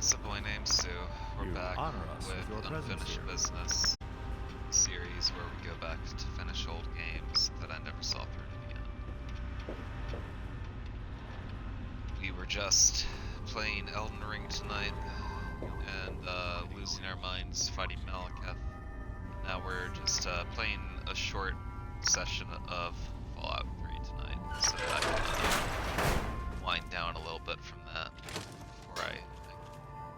It's a boy named Sue. We're You back honor us with your with presence Unfinished here. Business series where we go back to finish old games that I never saw through to the end. We were just playing Elden Ring tonight and losing our minds fighting Malekith. Now we're just playing a short session of Fallout 3 tonight so that I can wind down a little bit from that before I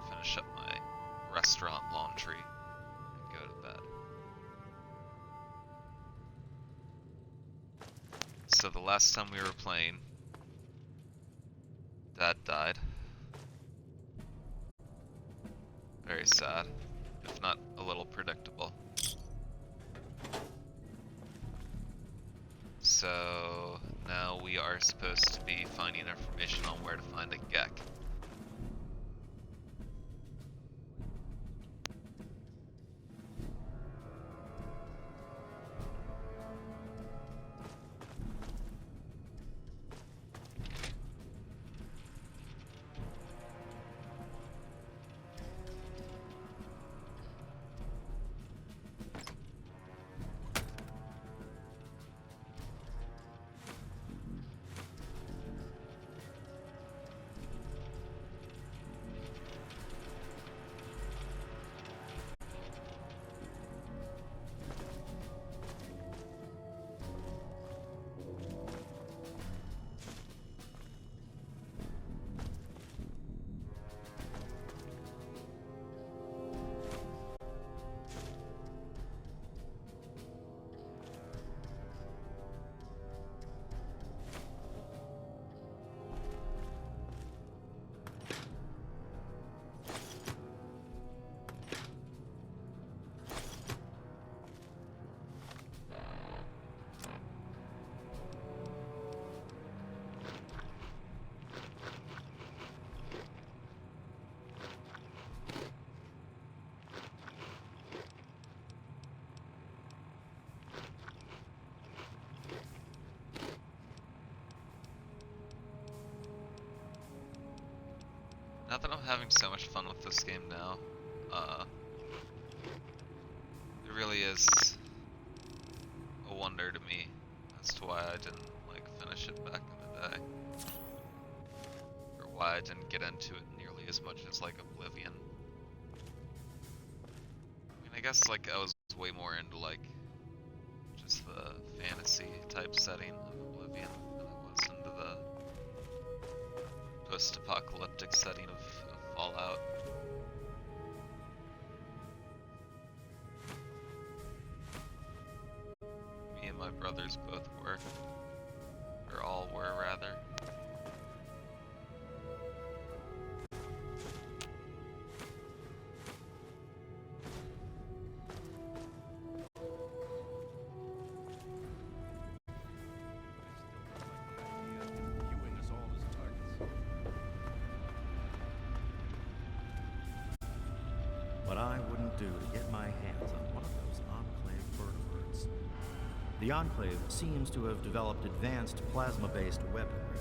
finish up my restaurant laundry and go to bed. So the last time we were playing, Dad died. Very sad, if not a little predictable. So now we are supposed to be finding information on where to find a Gek. Now that I'm having so much fun with this game now, it really is a wonder to me as to why I didn't finish it back in the day, or why I didn't get into it nearly as much as Oblivion. I mean, I guess I was way more into just the fantasy type setting of Oblivion than I was into the post-apocalyptic setting of Fallout. Me and my brothers both were, or all were rather. What I wouldn't do to get my hands on one of those Enclave vertebrates. The Enclave seems to have developed advanced plasma-based weaponry.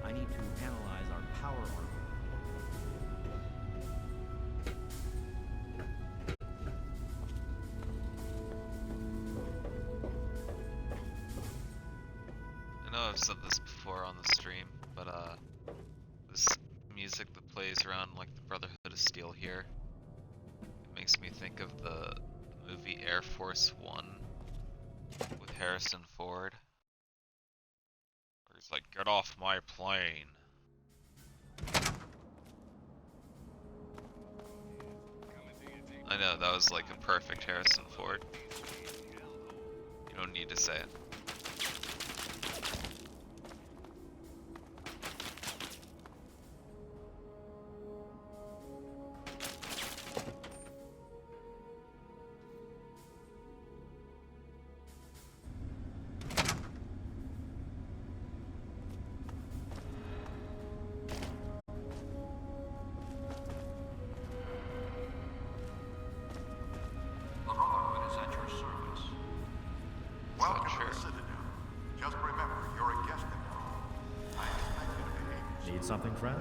I need to analyze our power armor. I know I've said this before on the stream, but this music that plays around the Brotherhood of Steel here, makes me think of the movie Air Force One with Harrison Ford, where he's like, "Get off my plane." I know, that was a perfect Harrison Ford. You don't need to say it. Need something, friend?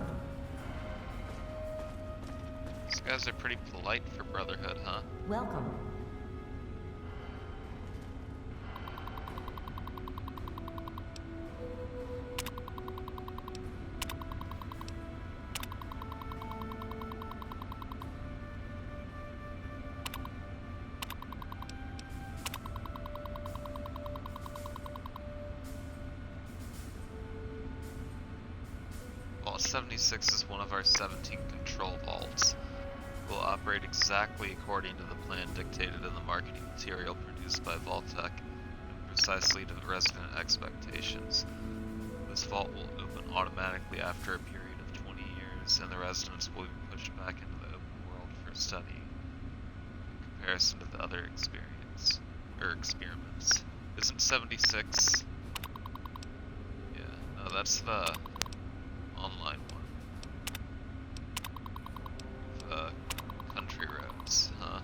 You guys are pretty polite for Brotherhood, huh? Welcome. Vault 76 is one of our 17 control vaults. Will operate exactly according to the plan dictated in the marketing material produced by Vault-Tec and precisely to resident expectations. This vault will open automatically after a period of 20 years, and the residents will be pushed back into the open world for study in comparison to the other experiments. Isn't 76? Yeah, no, that's the online one. Country roads, huh?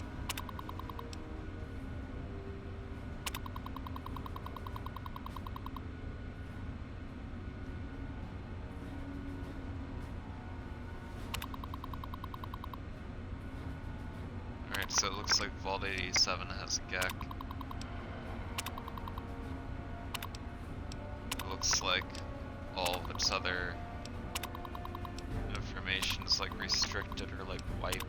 Alright, so it looks like Vault 87 has a GEC. It looks like all of its other information is like restricted or like wiped.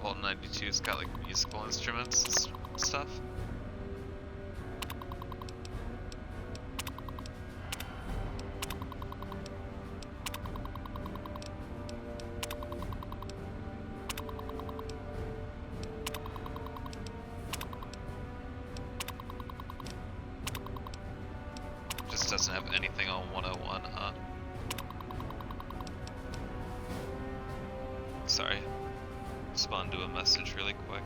Vault 92's got like musical instruments and stuff. Just doesn't have anything on 101, huh? Sorry. Respond to a message really quick.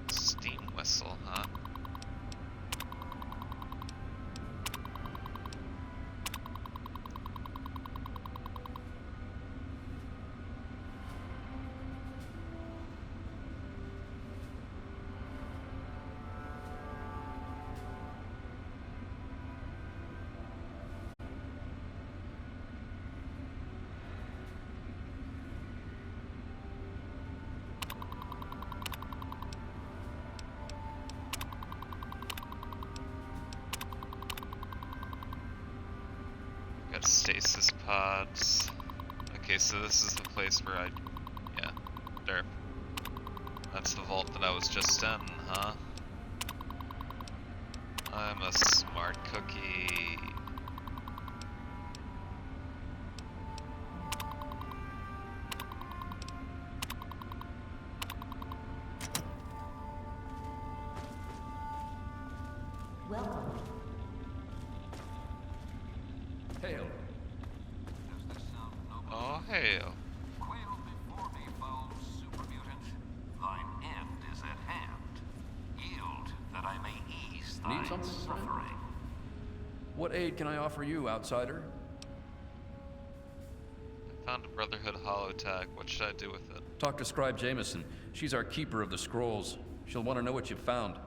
Steam whistle, huh? Got stasis pods. Okay, so this is the place where yeah, derp. That's the vault that I was just in, huh? I'm a smart cookie. Welcome. Hail. Does this sound noble? Oh, hail. Quail before me, foul super mutant. Thine end is at hand. Yield that I may ease Need thine something, friend? suffering. What aid can I offer you, outsider? I found a Brotherhood holotag. What should I do with it? Talk to Scribe Jameson. She's our keeper of the scrolls. She'll want to know what you've found.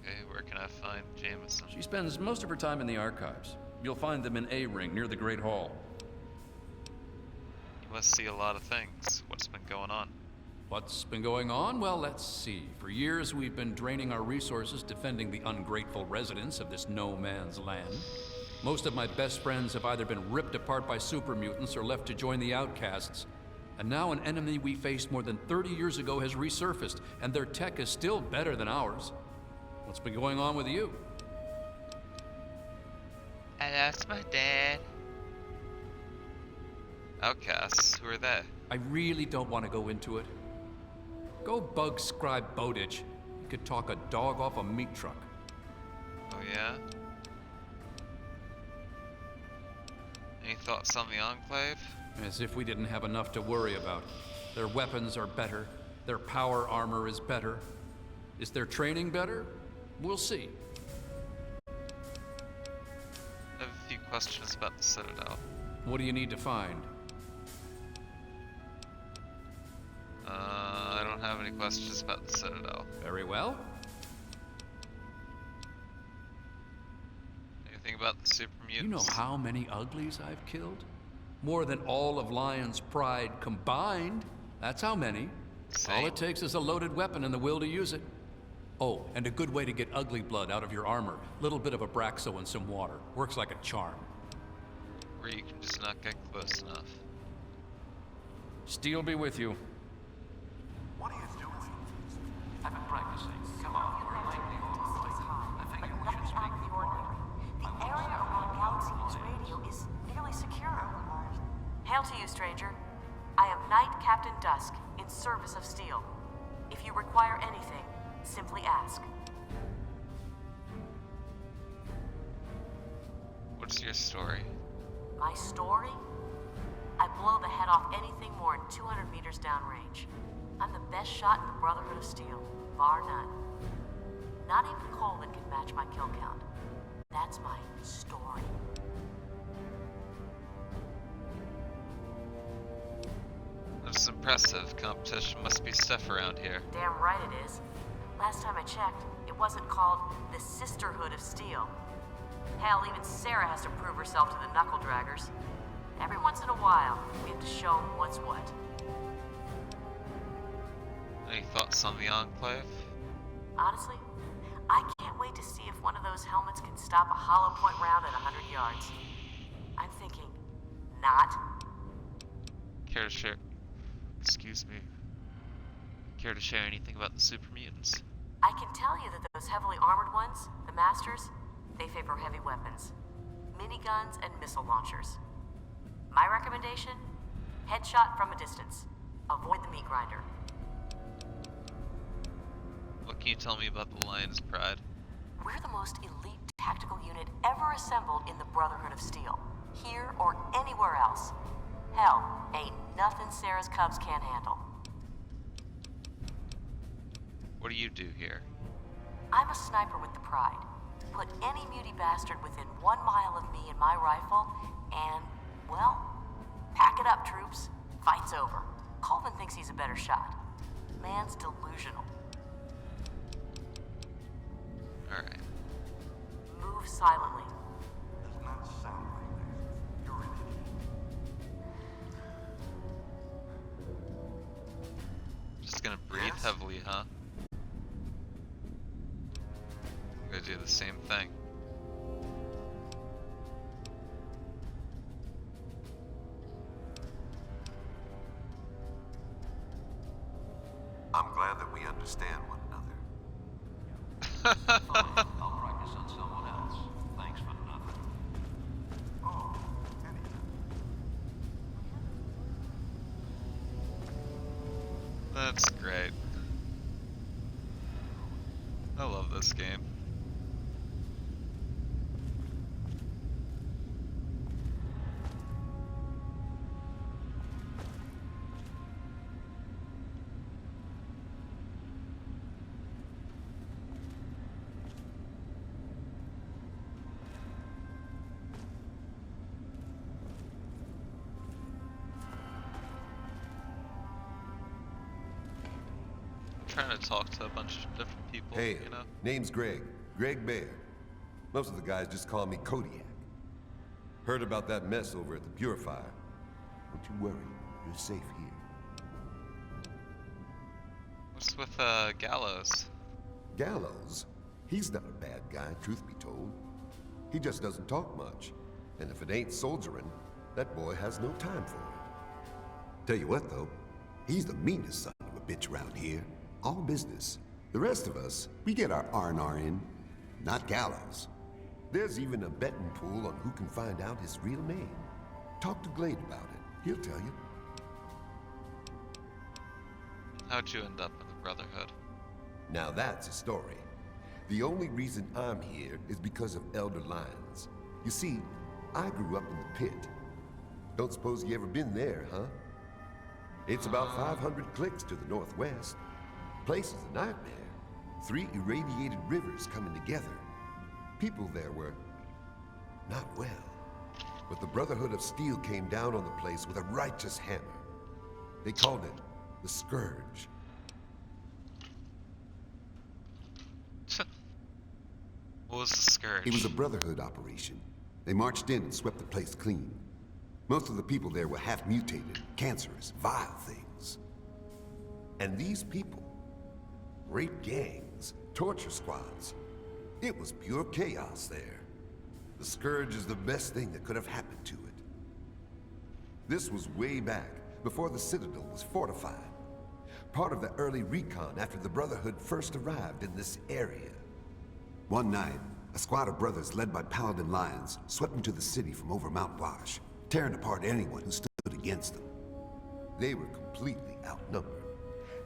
Okay, where can I find Jameson? She spends most of her time in the archives. You'll find them in A-Ring, near the Great Hall. You must see a lot of things. What's been going on? What's been going on? Well, let's see. For years, we've been draining our resources defending the ungrateful residents of this no-man's land. Most of my best friends have either been ripped apart by super mutants or left to join the outcasts. And now an enemy we faced more than 30 years ago has resurfaced, and their tech is still better than ours. What's been going on with you? I lost my dad. Outcasts? Who are they? I really don't want to go into it. Go bug Scribe Bowditch. He could talk a dog off a meat truck. Oh yeah? Any thoughts on the Enclave? As if we didn't have enough to worry about. Their weapons are better. Their power armor is better. Is their training better? We'll see. I have a few questions about the Citadel. What do you need to find? I don't have any questions about the Citadel. Very well. Anything about the super mutants? You know how many uglies I've killed? More than all of Lion's Pride combined. That's how many. Same. All it takes is a loaded weapon and the will to use it. Oh, and a good way to get ugly blood out of your armor. Little bit of Abraxo and some water. Works like a charm. Or you can just not get close enough. Steel be with you. What are you doing? I've been practicing. Come on, we're late the old right. I figured we should speak before. The area around Galaxy News Radio is nearly secure. Hail to you, stranger. I am Knight Captain Dusk, in service of Steel. If you require anything, simply ask. What's your story? My story? I blow the head off anything more than 200 meters downrange. I'm the best shot in the Brotherhood of Steel, bar none. Not even Colvin can match my kill count. That's my story. That's impressive. Competition must be stiff around here. Damn right it is. Last time I checked, it wasn't called the Sisterhood of Steel. Hell, even Sarah has to prove herself to the knuckle draggers. Every once in a while, we have to show 'em what's what. Any thoughts on the Enclave? Honestly, I can't wait to see if one of those helmets can stop a hollow point round at 100 yards. I'm thinking, not. Care to share? Excuse me. Care to share anything about the super mutants? I can tell you that those heavily armored ones, the Masters, they favor heavy weapons. Miniguns and missile launchers. My recommendation? Headshot from a distance. Avoid the meat grinder. What can you tell me about the Lion's Pride? We're the most elite tactical unit ever assembled in the Brotherhood of Steel. Here or anywhere else. Hell, ain't nothing Sarah's Cubs can't handle. What do you do here? I'm a sniper with the Pride. Put any muty bastard within 1 mile of me and my rifle, and, well, pack it up, troops. Fight's over. Colvin thinks he's a better shot. Man's delusional. Alright. Move silently. Does not sound like that. You're an idiot. Just gonna breathe Yes? heavily, huh? I'm gonna do the same thing. I'm glad that we understand one another. I'll practice on someone else. Thanks for nothing. Oh, anytime. That's great. I love this game. Trying to talk to a bunch of different people, Hey, you know? name's Greg. Greg Bear. Most of the guys just call me Kodiak. Heard about that mess over at the Purifier. Don't you worry, you're safe here. What's with, Gallows? Gallows? He's not a bad guy, truth be told. He just doesn't talk much. And if it ain't soldiering, that boy has no time for it. Tell you what, though, he's the meanest son of a bitch around here. All business. The rest of us, we get our R&R in, not gallows. There's even a betting pool on who can find out his real name. Talk to Glade about it. He'll tell you. How'd you end up in the Brotherhood? Now that's a story. The only reason I'm here is because of Elder Lyons. You see, I grew up in the pit. Don't suppose you ever been there, huh? It's about 500 clicks to the northwest. Place is a nightmare. 3 irradiated rivers coming together. People there were not well. But the Brotherhood of Steel came down on the place with a righteous hammer. They called it the Scourge. What was the Scourge? It was a Brotherhood operation. They marched in and swept the place clean. Most of the people there were half-mutated, cancerous, vile things. And these people, rape gangs, torture squads, it was pure chaos there. The Scourge is the best thing that could have happened to it. This was way back, before the Citadel was fortified. Part of the early recon after the Brotherhood first arrived in this area. One night, a squad of brothers led by Paladin Lions swept into the city from over Mount Wash, tearing apart anyone who stood against them. They were completely outnumbered,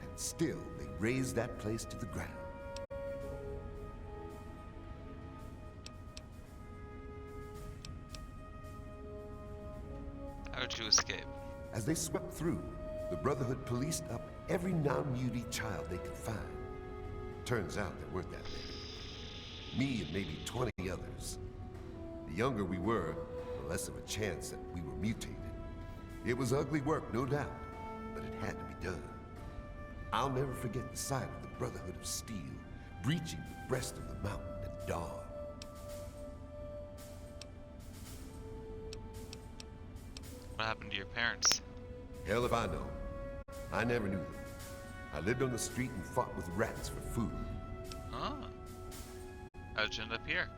and still they razed that place to the ground. How'd you escape? As they swept through, the Brotherhood policed up every non-mutie child they could find. Turns out there weren't that many. Me and maybe 20 others. The younger we were, the less of a chance that we were mutated. It was ugly work, no doubt, but it had to be done. I'll never forget the sight of the Brotherhood of Steel breaching the breast of the mountain at dawn. What happened to your parents? Hell if I know. I never knew them. I lived on the street and fought with rats for food. Huh? How'd you end up here?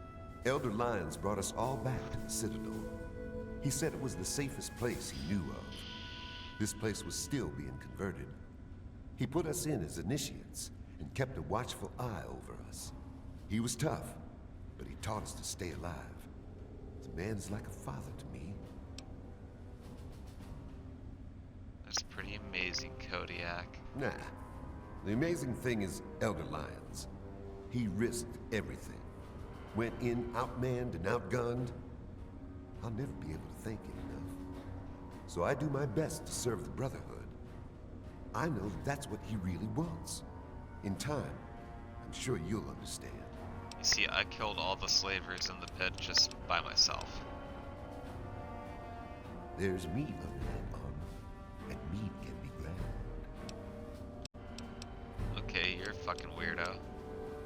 Elder Lyons brought us all back to the Citadel. He said it was the safest place he knew of. This place was still being converted. He put us in as initiates and kept a watchful eye over us. He was tough, but he taught us to stay alive. The man is like a father to me. That's pretty amazing, Kodiak. Nah. The amazing thing is Elder Lyons. He risked everything. Went in outmanned and outgunned. I'll never be able to thank him enough. So I do my best to serve the Brotherhood. I know that's what he really wants. In time, I'm sure you'll understand. You see, I killed all the slavers in the pit just by myself. There's meat under that armor, and meat can be ground. Okay, you're a fucking weirdo.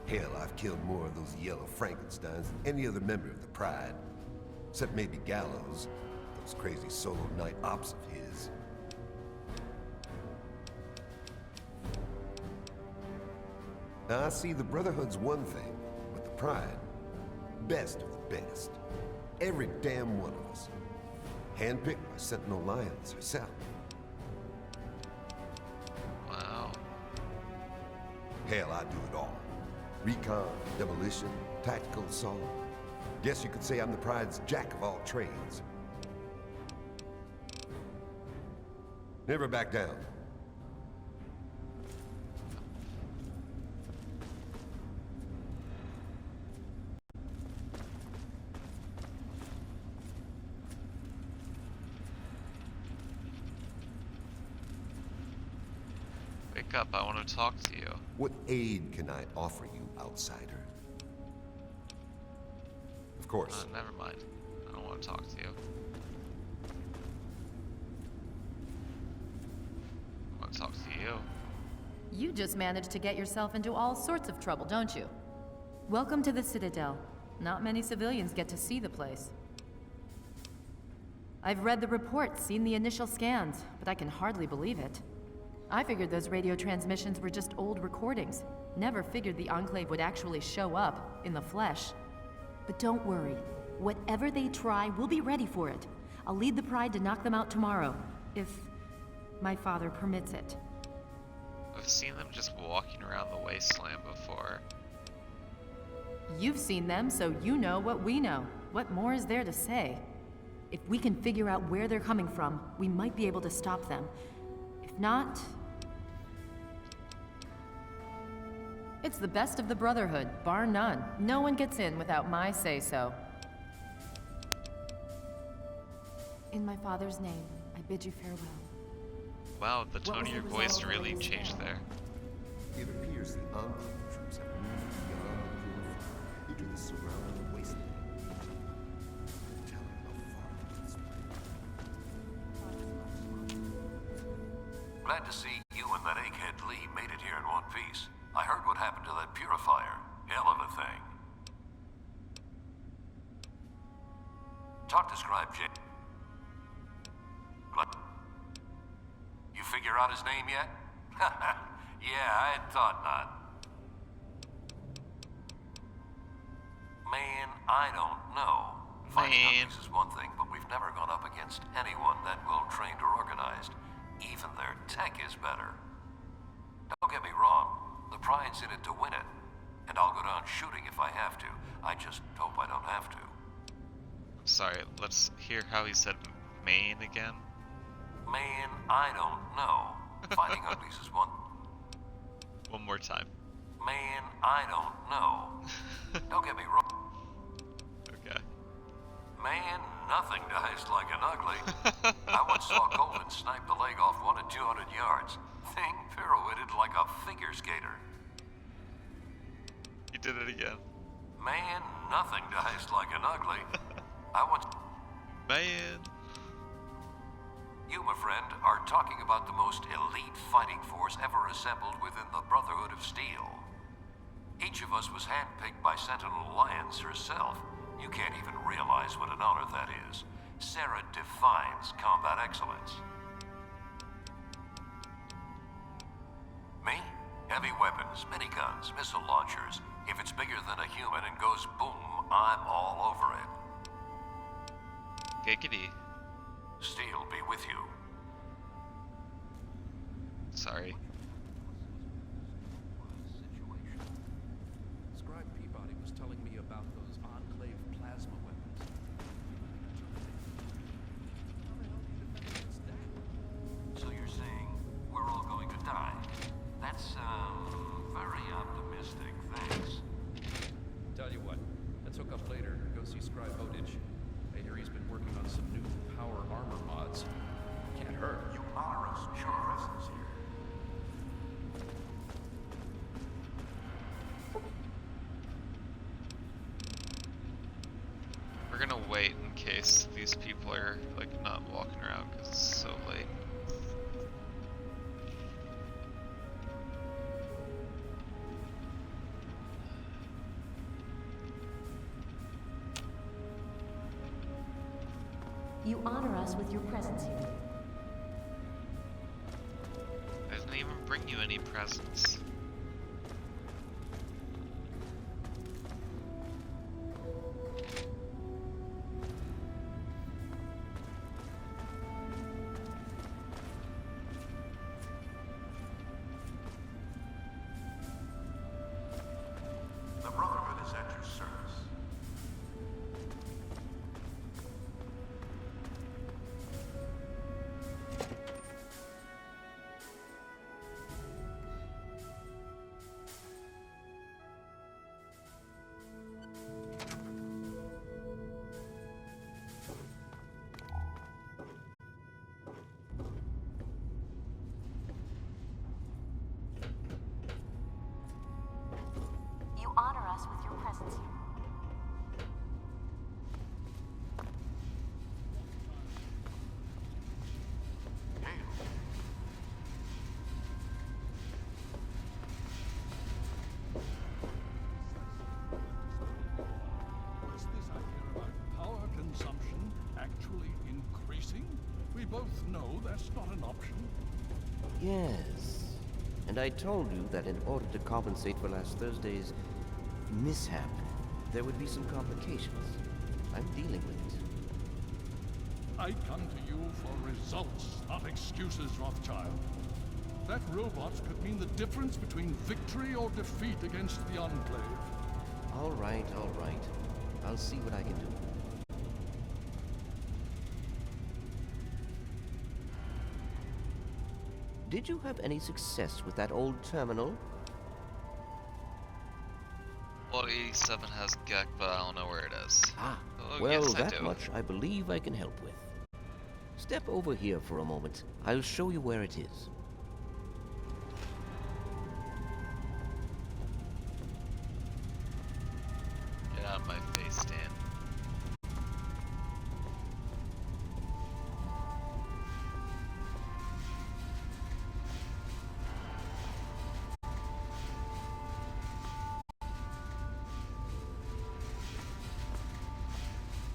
Hell, I've killed more of those yellow Frankensteins than any other member of the Pride. Except maybe Gallows, those crazy solo night ops of his. Now, I see the Brotherhood's one thing, but the Pride, best of the best. Every damn one of us. Handpicked by Sentinel Lyons herself. Wow. Hell, I do it all. Recon, demolition, tactical assault. Guess you could say I'm the Pride's jack of all trades. Never back down. Wake up, I want to talk to you. What aid can I offer you, outsider? Of course. Never mind. I don't want to talk to you. I want to talk to you. You just managed to get yourself into all sorts of trouble, don't you? Welcome to the Citadel. Not many civilians get to see the place. I've read the reports, seen the initial scans, but I can hardly believe it. I figured those radio transmissions were just old recordings. Never figured the Enclave would actually show up, in the flesh. But don't worry. Whatever they try, we'll be ready for it. I'll lead the Pride to knock them out tomorrow. My father permits it. I've seen them just walking around the wasteland before. You've seen them, so you know what we know. What more is there to say? If we can figure out where they're coming from, we might be able to stop them. If not... It's the best of the Brotherhood, bar none. No one gets in without my say-so. In my father's name, I bid you farewell. Wow, the tone was of your the voice result of really this changed spell? there. It appears the Enclave troops have moved beyond the purifier into the surrounding wasteland. Telling how far this Glad to see you and that egghead Lee made it here in one piece. I heard what happened to that purifier. Hell of a thing. Talk to Scribe J. You figure out his name yet? Yeah, I thought not. Man, I don't know. Fighting Man. Hunters is one thing, but we've never gone up against anyone that well trained or organized. Even their tech is better. Don't get me wrong. The pride's in it to win it. And I'll go down shooting if I have to. I just hope I don't have to. Sorry, let's hear how he said Maine again. Man, I don't know. Fighting uglies is one. One more time. Man, I don't know. Don't get me wrong. Okay. Man, nothing dies like an ugly. I once saw Colvin snipe the leg off one at 200 yards. Thing pirouetted like a figure skater. You did it again. Man, nothing dies like an ugly. I once... Man. You, my friend, are talking about the most elite fighting force ever assembled within the Brotherhood of Steel. Each of us was handpicked by Sentinel Alliance herself. You can't even realize what an honor that is. Sarah defines combat excellence. Me? Heavy weapons, miniguns, missile launchers. If it's bigger than a human and goes boom, I'm all over it. Giggity. Steel be with you. Sorry. Scribe Peabody was telling me about those Enclave plasma weapons. How the hell do you defend against that? So you're saying we're all going to die? That's, very optimistic, thanks. Tell you what, let's hook up later and go see Scribe Odich. I hear he's been working on some new power armor mods. Can't hurt. You honor us with your presence here. We're gonna wait in case these people are, like, not walking around because it's so late. You honor us with your presence here. I didn't even bring you any presents. The Brotherhood is at your service. You honor us with your presence here. Is this idea about power consumption actually increasing? We both know that's not an option. Yes. And I told you that in order to compensate for last Thursday's mishap, there would be some complications. I'm dealing with it. I come to you for results, not excuses, Rothschild. That robot could mean the difference between victory or defeat against the Enclave. All right, all right. I'll see what I can do. Did you have any success with that old terminal? Vault 87 has Gek, but I don't know where it is. Ah, Oh, well, yes, I that do. much I believe I can help with. Step over here for a moment. I'll show you where it is. Get out of my face, Dan.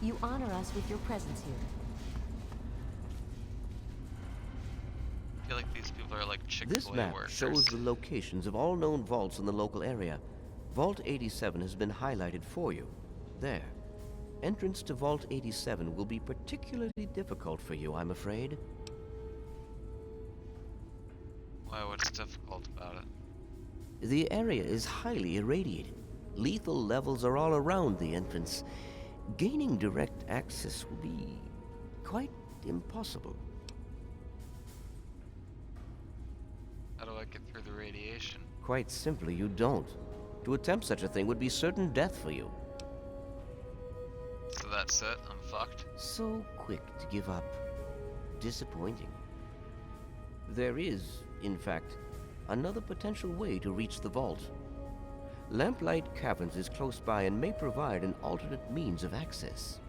You honor us with your presence here. I feel like these people are like This Chick-fil-A map workers. shows the locations of all known vaults in the local area. Vault 87 has been highlighted for you. There. Entrance to Vault 87 will be particularly difficult for you, I'm afraid. Why, what's difficult about it? The area is highly irradiated. Lethal levels are all around the entrance. Gaining direct access will be quite impossible. How do I get through the radiation? Quite simply, you don't. To attempt such a thing would be certain death for you. So that's it? I'm fucked? So quick to give up. Disappointing. There is, in fact, another potential way to reach the vault. Lamplight Caverns is close by and may provide an alternate means of access.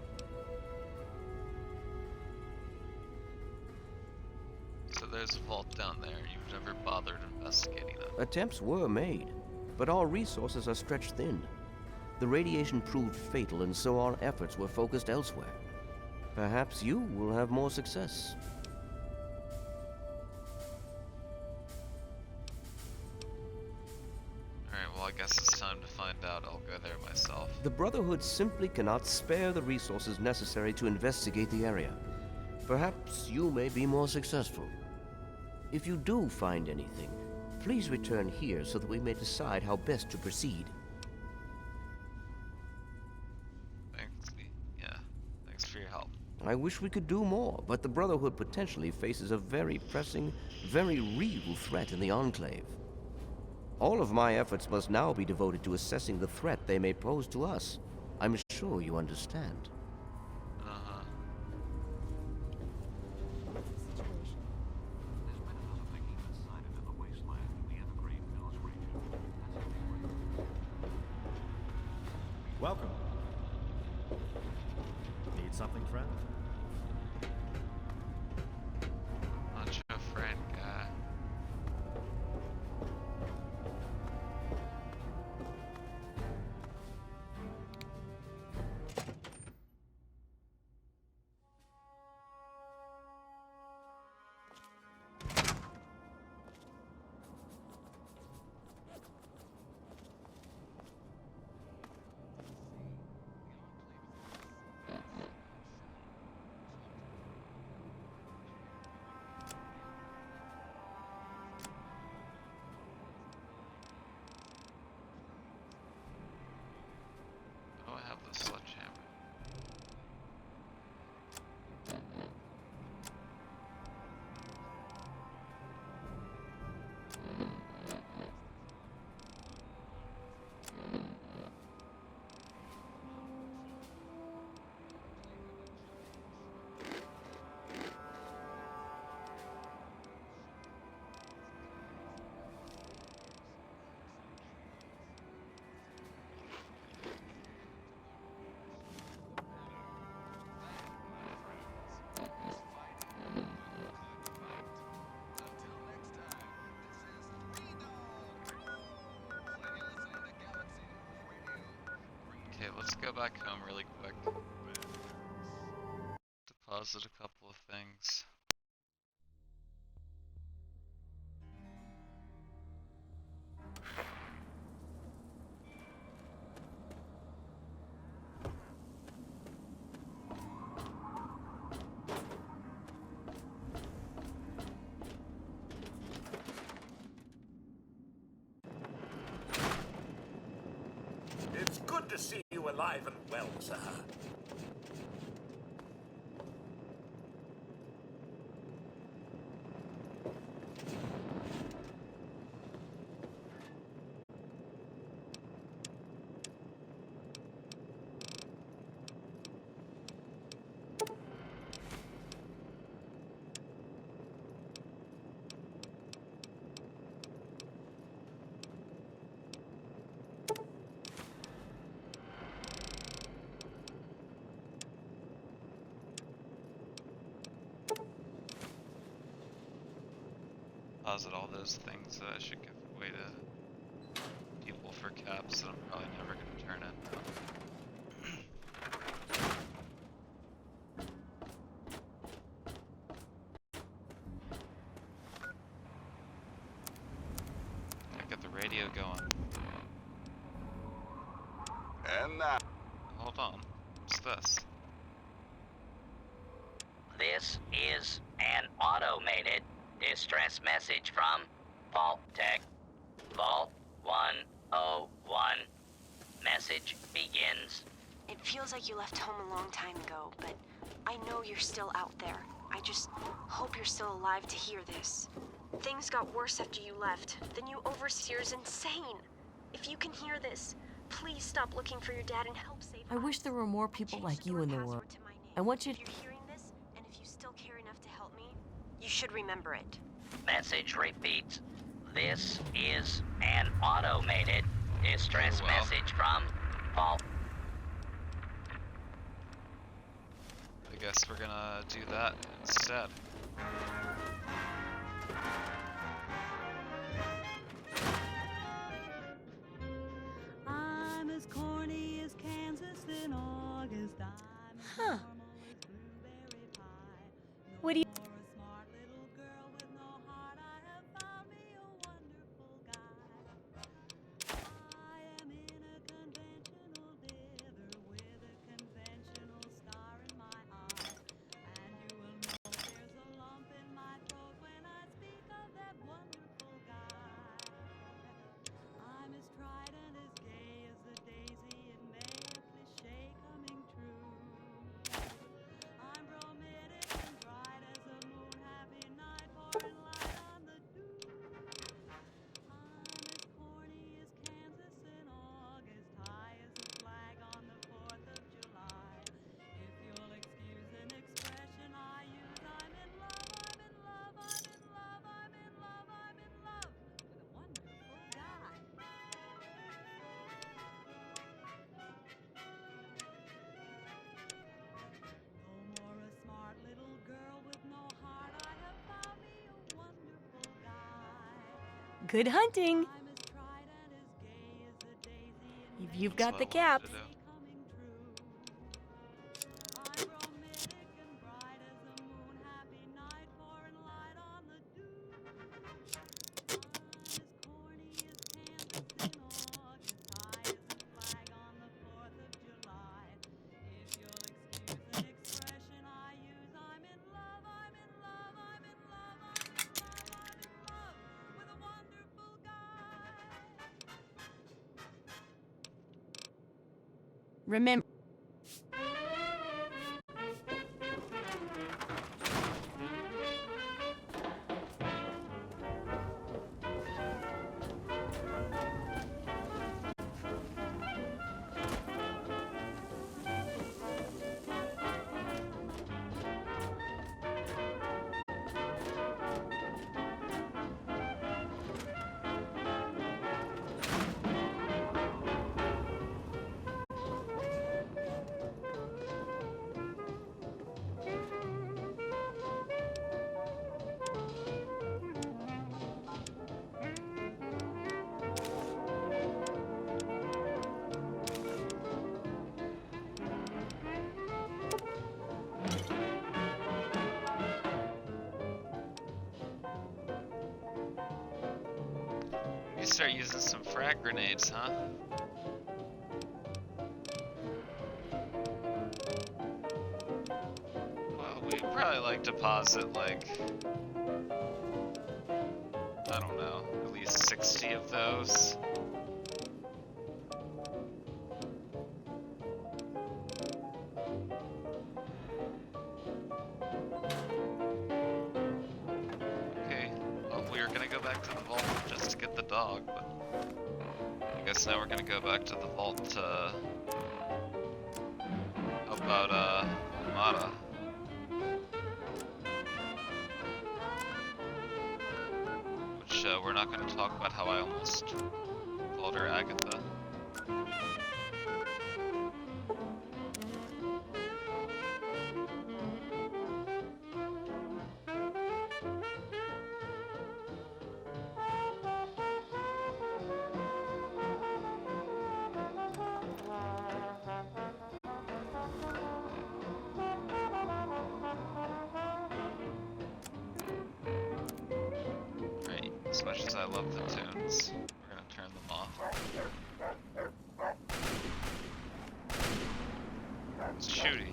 So there's a vault down there. You've never bothered investigating it. Attempts were made, but all resources are stretched thin. The radiation proved fatal, and so our efforts were focused elsewhere. Perhaps you will have more success. Alright, well I guess it's time to find out. I'll go there myself. The Brotherhood simply cannot spare the resources necessary to investigate the area. Perhaps you may be more successful. If you do find anything, please return here so that we may decide how best to proceed. Thanks. Yeah. Thanks for your help. I wish we could do more, but the Brotherhood potentially faces a very pressing, very real threat in the Enclave. All of my efforts must now be devoted to assessing the threat they may pose to us. I'm sure you understand. Uh-huh. Welcome. Need something, friend? Not your friend, guy. Oh, I have the sledgehammer. Okay, let's go back home really quick. Deposit a couple of things. to see you alive and well, sir. Deposit all those things that I should give away to people for caps that I'm probably never going to turn in. Gotta get the radio going. And now. Hold on. What's this? This is an automated distress message from Vault Tech. Vault 101. Message begins. It feels like you left home a long time ago, but I know you're still out there. I just hope you're still alive to hear this. Things got worse after you left. The new overseer's insane. If you can hear this, please stop looking for your dad and help save I us. wish there were more people Change like the you door in the password world. to my name. I want you If you're hearing this, and if you still care enough to help me, you should remember it. Message repeats. This is an automated distress Well. message from Vault. I guess we're gonna do that instead. I'm as corny as Kansas in August. I'm as Huh. normal as blueberry pie. What do you... For a smart little girl with no heart, I have found me a wonderful guy. I am in a conventional dither with a conventional star in my eye. And you will know there's a lump in my throat when I speak of that wonderful guy. I'm as tried and as gay as the daisy in May, a cliche coming true. I'm bromidic and bright as a moon, happy night, pouring light on the dew. I'm as corny as Kansas in August, high as a flag on the 4th of July. If you'll excuse an expression I use, I'm in love, I'm in love, I'm in love, I'm in love, I'm in love with a wonderful guy. No more a smart little girl with no heart, I have found me a wonderful guy. Good hunting! I'm as tried and as gay as the daisy in If May, you've That's got what the I wanted caps. to do. coming true. I'm bromidic and bright as a moon, happy night, pouring light on the dew. I'm as corny as Kansas in August, high as a flag on the 4th of July. If you'll excuse an expression I use, I'm in love, I'm in love, I'm in love, I'm in love, I'm in love with a wonderful guy. Remember... You start using some frag grenades, huh? Well, we'd probably like deposit like, I don't know, at least 60 of those. dog, but I guess now we're gonna go back to the vault to help out, Amada. Which, we're not gonna talk about how I almost called her Agatha. Right, as much as I love the tunes, we're gonna turn them off. It's shooty.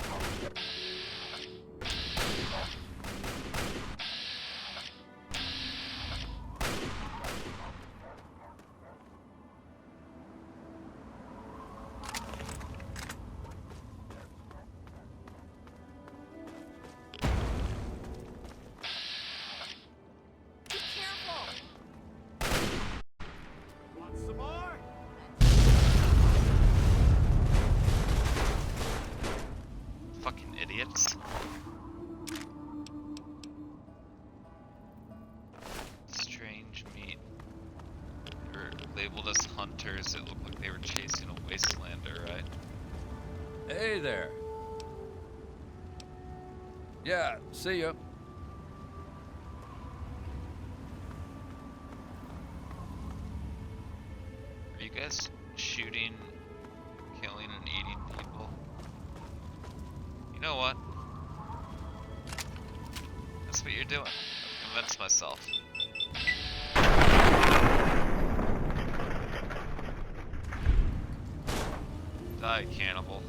Want some more? Fucking idiots. Strange meat. They were labeled as hunters. It looked like they were chasing a wastelander, right? Hey there. Yeah, see ya. Are you guys shooting, killing, and eating people? You know what? That's what you're doing. I've convinced myself. Die, cannibal.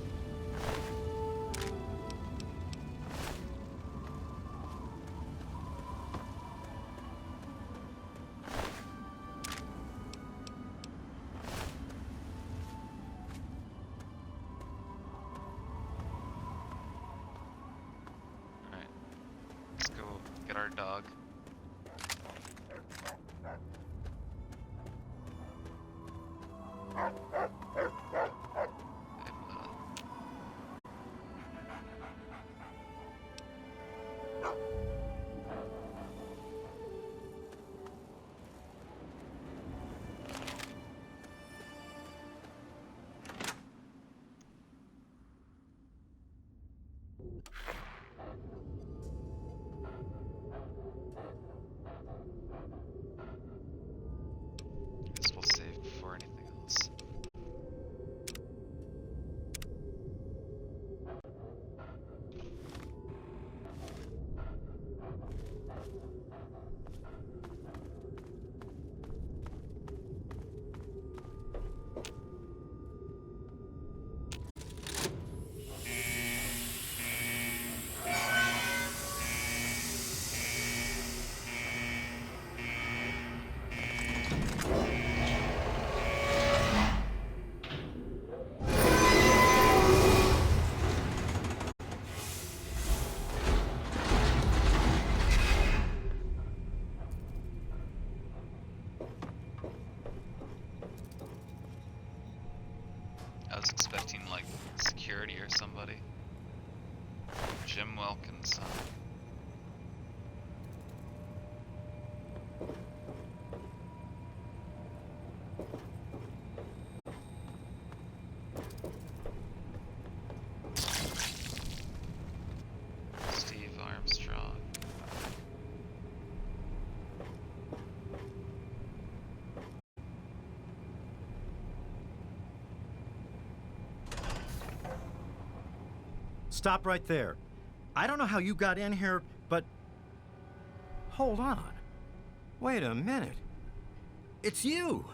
Alright. Let's go get our dog. Guess we'll save before anything else. I was expecting, like, security or somebody. Jim Wilkins. Steve Armstrong. Stop right there. I don't know how you got in here, but... Hold on. Wait a minute. It's you!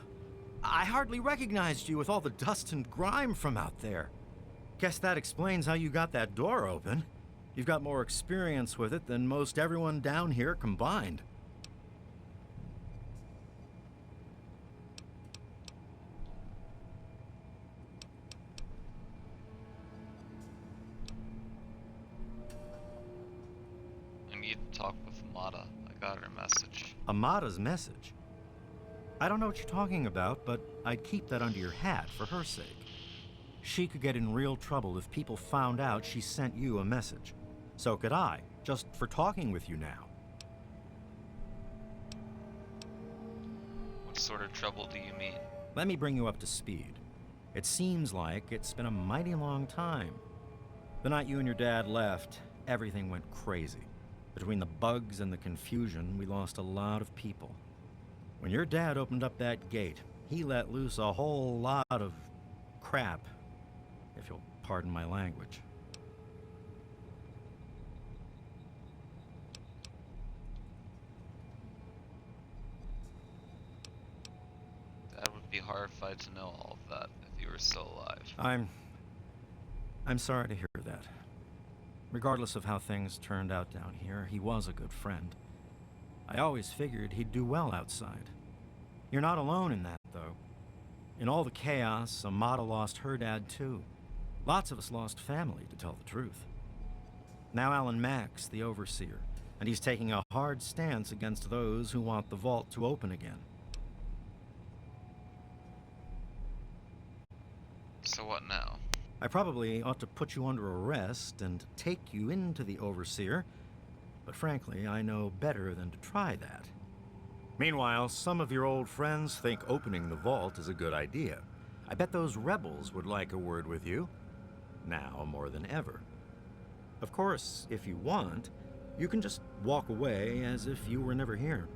I hardly recognized you with all the dust and grime from out there. Guess that explains how you got that door open. You've got more experience with it than most everyone down here combined. I need to talk with Amada. I got her message. Amada's message? I don't know what you're talking about, but I'd keep that under your hat for her sake. She could get in real trouble if people found out she sent you a message. So could I, just for talking with you now. What sort of trouble do you mean? Let me bring you up to speed. It seems like it's been a mighty long time. The night you and your dad left, everything went crazy. Between the bugs and the confusion, we lost a lot of people. When your dad opened up that gate, he let loose a whole lot of crap, if you'll pardon my language. Dad would be horrified to know all of that if he were still alive. I'm sorry to hear that. Regardless of how things turned out down here, he was a good friend. I always figured he'd do well outside. You're not alone in that, though. In all the chaos, Amada lost her dad, too. Lots of us lost family, to tell the truth. Now Alan Mack's the overseer, and he's taking a hard stance against those who want the vault to open again. So what now? I probably ought to put you under arrest and take you into the overseer, but frankly, I know better than to try that. Meanwhile, some of your old friends think opening the vault is a good idea. I bet those rebels would like a word with you, now more than ever. Of course, if you want, you can just walk away as if you were never here.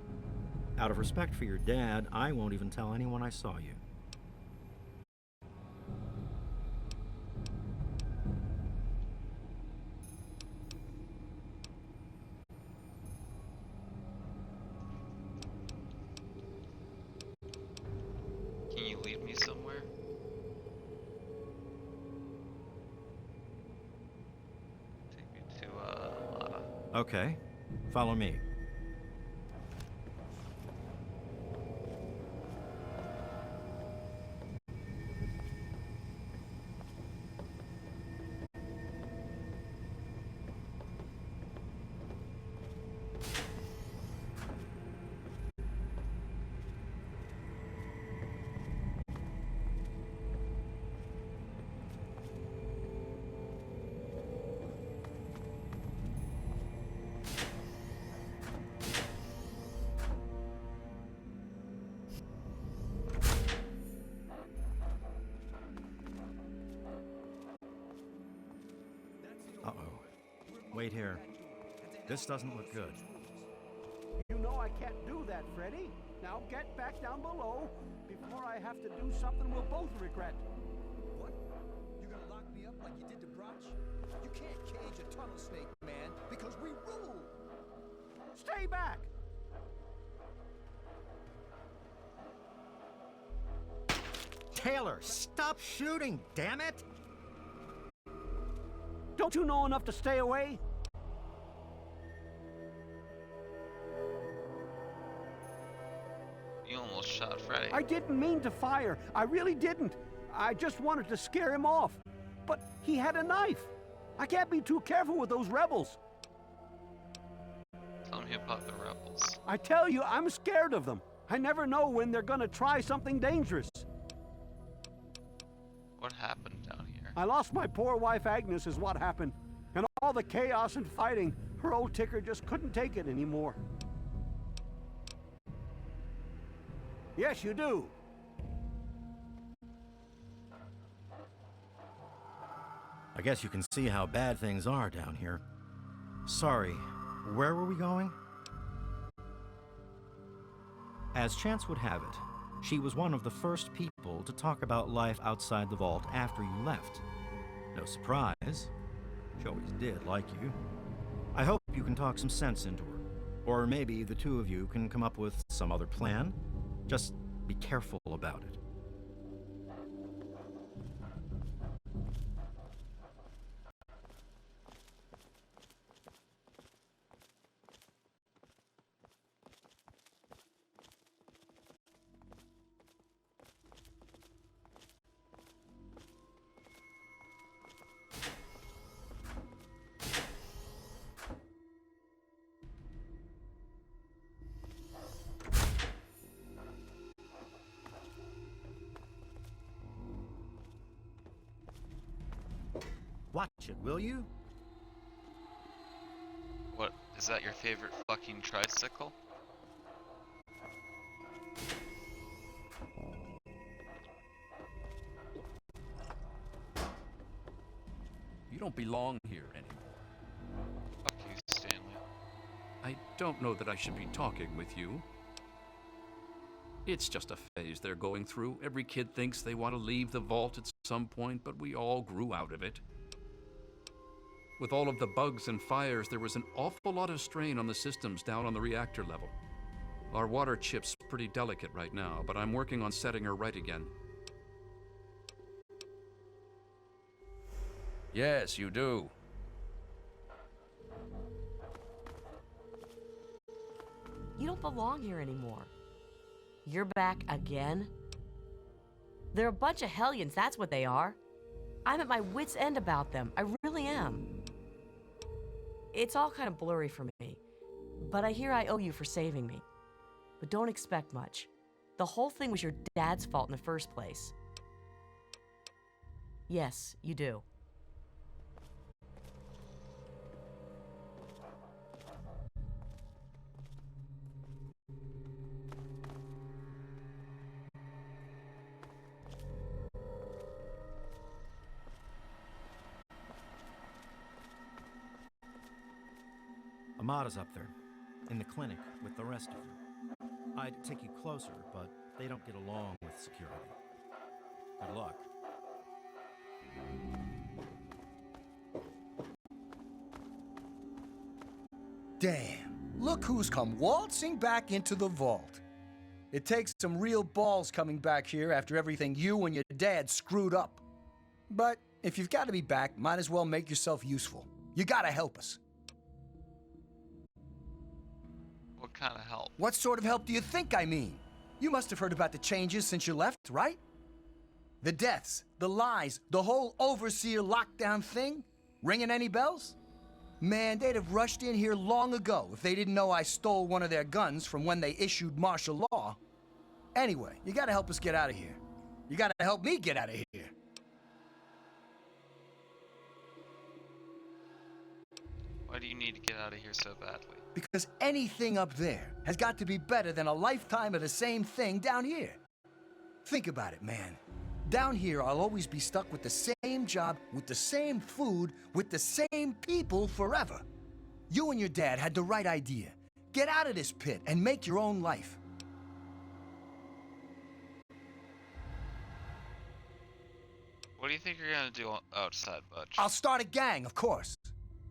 Out of respect for your dad, I won't even tell anyone I saw you. Can you lead me somewhere? Take me to, Amada. Okay, follow me. Uh-oh. Wait here. This doesn't look good. You know I can't do that, Freddy. Now get back down below before I have to do something we'll both regret. What? You're gonna lock me up like you did to Broch? You can't cage a tunnel snake, man, because we rule! Stay back! Taylor, stop shooting, damn it! Don't you know enough to stay away? You almost shot Freddy. I didn't mean to fire. I really didn't. I just wanted to scare him off. But he had a knife. I can't be too careful with those rebels. Tell me about the rebels. I tell you, I'm scared of them. I never know when they're gonna try something dangerous. What happened down here? I lost my poor wife Agnes is what happened. And all the chaos and fighting, her old ticker just couldn't take it anymore. Yes, you do. I guess you can see how bad things are down here. Sorry, where were we going? As chance would have it, she was one of the first people to talk about life outside the vault after you left. No surprise. She always did like you. I hope you can talk some sense into her. Or maybe the two of you can come up with some other plan. Just be careful about it. it, will you? What, is that your favorite fucking tricycle? You don't belong here anymore. Fuck you, Stanley. I don't know that I should be talking with you. It's just a phase they're going through. Every kid thinks they want to leave the vault at some point, but we all grew out of it. With all of the bugs and fires, there was an awful lot of strain on the systems down on the reactor level. Our water chip's pretty delicate right now, but I'm working on setting her right again. Yes, you do. You don't belong here anymore. You're back again? They're a bunch of hellions, that's what they are. I'm at my wit's end about them. I really am. It's all kind of blurry for me, but I hear I owe you for saving me. But don't expect much. The whole thing was your dad's fault in the first place. Yes, you do. Amada's up there, in the clinic with the rest of them. I'd take you closer, but they don't get along with security. Good luck. Damn, look who's come waltzing back into the vault. It takes some real balls coming back here after everything you and your dad screwed up. But if you've got to be back, might as well make yourself useful. You gotta help us. What kind of help? What sort of help do you think I mean? You must have heard about the changes since you left, right? The deaths, the lies, the whole overseer lockdown thing? Ringing any bells? Man, they'd have rushed in here long ago if they didn't know I stole one of their guns from when they issued martial law. Anyway, you gotta help us get out of here. You gotta help me get out of here. Why do you need to get out of here so badly? Because anything up there has got to be better than a lifetime of the same thing down here. Think about it, man. Down here, I'll always be stuck with the same job, with the same food, with the same people forever. You and your dad had the right idea. Get out of this pit and make your own life. What do you think you're gonna do outside, Butch? I'll start a gang, of course.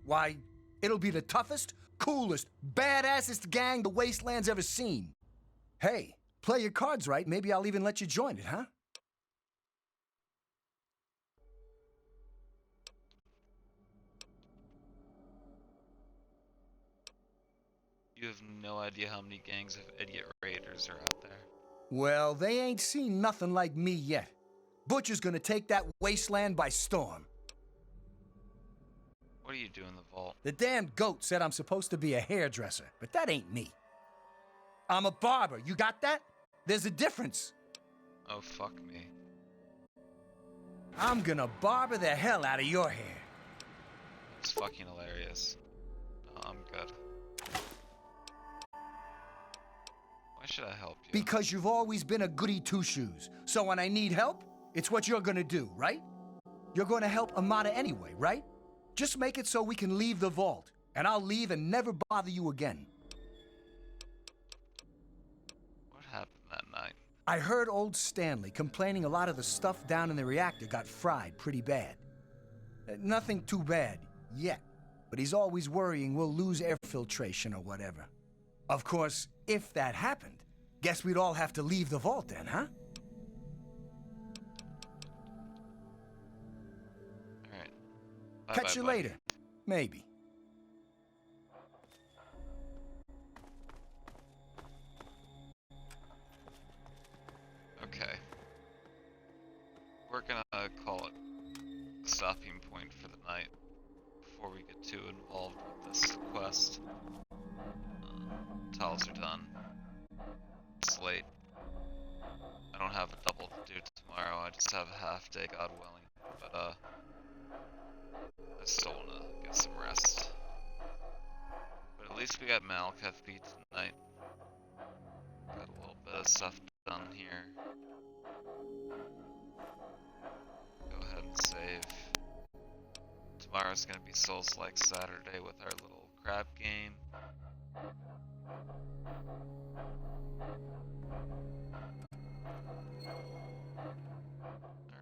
Why, it'll be the toughest, coolest, badassest gang the Wasteland's ever seen. Hey, play your cards right, maybe I'll even let you join it, huh? You have no idea how many gangs of idiot raiders are out there. Well, they ain't seen nothing like me yet. Butcher's gonna take that wasteland by storm. What do you do in the vault? The damn goat said I'm supposed to be a hairdresser, but that ain't me. I'm a barber, you got that? There's a difference. Oh, fuck me. I'm gonna barber the hell out of your hair. It's fucking hilarious. No, I'm good. Why should I help you? Because you've always been a goody two-shoes. So when I need help, it's what you're gonna do, right? You're gonna help Amada anyway, right? Just make it so we can leave the vault, and I'll leave and never bother you again. What happened that night? I heard old Stanley complaining a lot of the stuff down in the reactor got fried pretty bad. Nothing too bad, yet. But he's always worrying we'll lose air filtration or whatever. Of course, if that happened, guess we'd all have to leave the vault then, huh? Alright. Catch you later. Maybe. Okay. We're gonna call it a stopping point for the night before we get too involved with this quest. Towels are done. It's late. I don't have a double to do tomorrow, I just have a half day, God willing. But, I still wanna get some rest. But at least we got Malakath beat tonight. Got a little bit of stuff done here. Go ahead and save. Tomorrow's gonna be Souls-like Saturday with our little crab game.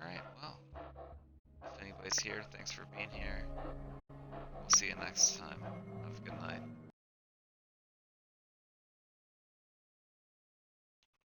Alright, well. If anybody's here, thanks for being here. We'll see you next time.